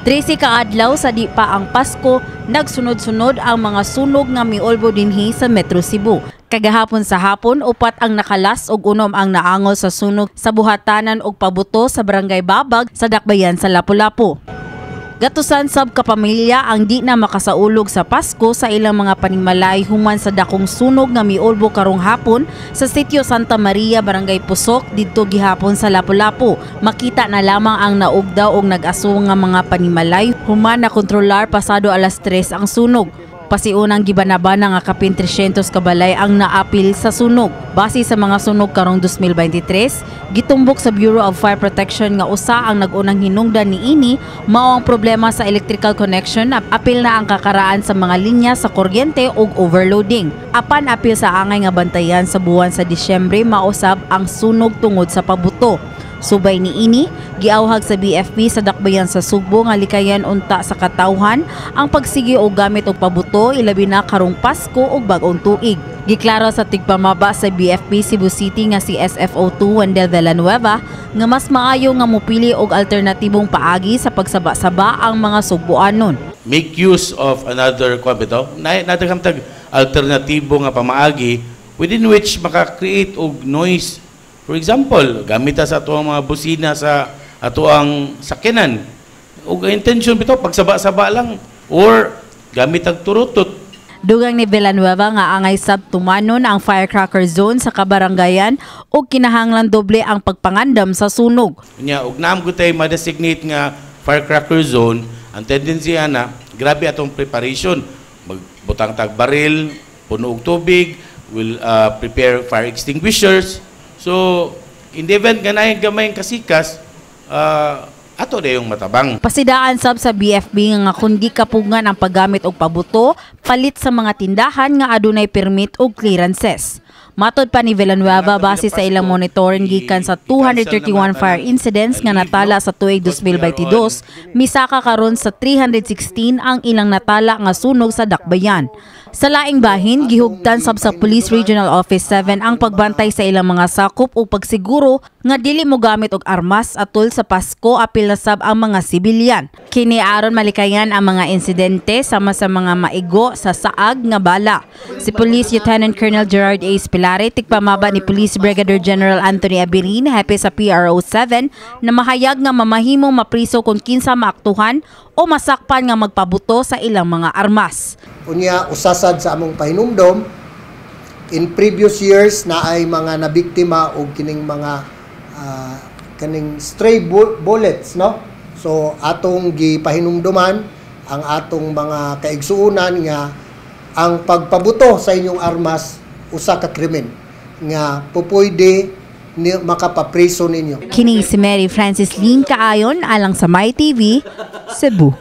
13 ka adlaw sa di pa ang Pasko, nagsunod-sunod ang mga sunog nga miolbo dinhi sa Metro Cebu. Kagahapon sa hapon, 4 ang nakalas ug 6 ang naangol sa sunog sa buhatanan og pabuto sa Barangay Babag sa Dakbayan sa Lapu-Lapu. Gatusan sab kapamilya ang di na makasaulog sa Pasko sa ilang mga panimalay human sa dakong sunog nga miolbo karong hapon sa Sitio Santa Maria, Barangay Pusok didto gihapon sa Lapu-Lapu. Makita na lamang ang naugdaw og nag-asong nga mga panimalay human na kontrolar pasado alas 3 ang sunog. Pasiunang gibanabana nga kapin 300 kabalay ang naapil sa sunog. Base sa mga sunog karong 2023, gitumbok sa Bureau of Fire Protection nga usa ang nagunang hinungdan niini mao ang problema sa electrical connection. Apil na ang kakaraan sa mga linya sa kuryente ug overloading. Apan apil sa angay nga bantayan sa buwan sa Disyembre mausab ang sunog tungod sa pabuto. Subay niini, giawhag sa BFP sa Dakbayan sa Sugbo nga likayan unta sa katawhan ang pagsigi og gamit og pabuto ilabi na karong Pasko ug bag-ong tuig. Giklaro sa tigpamaba sa BFP Cebu City nga si SFO2 Wendell Villanueva nga mas maayo nga mopili og alternatibong paagi sa pagsaba-saba ang mga Sugboanon. Make use of another nataghamtag alternatibo nga pamaagi within which maka-create og noise. For example, gamit sa ato ang mga busina sa ato ang sakyanan. Ug intention bitaw pagsaba-saba lang or gamit ang turutot. Dugang ni Villanueva nga angay sab tumanon ang firecracker zone sa kabarangayan ug kinahanglan doble ang pagpangandam sa sunog. Nya ug naam gud tay ma-designate nga firecracker zone, ang tendency ana grabe atong preparation. Magbutang tag baril, puno og tubig, will prepare fire extinguishers. So, in the event nga nahin gamayng kasikas, ato na yung matabang. Pasidaan sab sa BFB nga kundi kapugngan ang paggamit og pabuto, palit sa mga tindahan nga adunay permit og clearances. Matod pa ni Villanueva base sa ilang monitoring gikan sa 231 fire incidents nga natala sa tuig 2022, misaka karon sa 316 ang ilang natala nga sunog sa Dakbayan. Sa laing bahin, gihugtan sab sa Police Regional Office 7 ang pagbantay sa ilang mga sakop o pagsiguro nga dili mo gamit og armas atol sa Pasko apil na sab ang mga sibilyan. Kini aron malikayan ang mga insidente sama sa mga maigo sa saag nga bala. Si Police Lieutenant Colonel Gerard A. Spilare tigpamaba ni Police Brigadier General Anthony Abirin happy sa PRO 7 na mahayag nga mamahimong mapriso kung kinsa maaktuhan o masakpan nga magpabuto sa ilang mga armas. Unya usasad sa among pahinumdom, in previous years na ay mga nabiktima og kining mga kaning stray bullets, no? So atong gipahinumduman ang atong mga kaigsuunan nga ang pagpabuto sa inyong armas usa ka krimen nga pupuyde makapapriso ninyo. Kini si Mary Francis Lin kaayon alang sa MyTV, Cebu.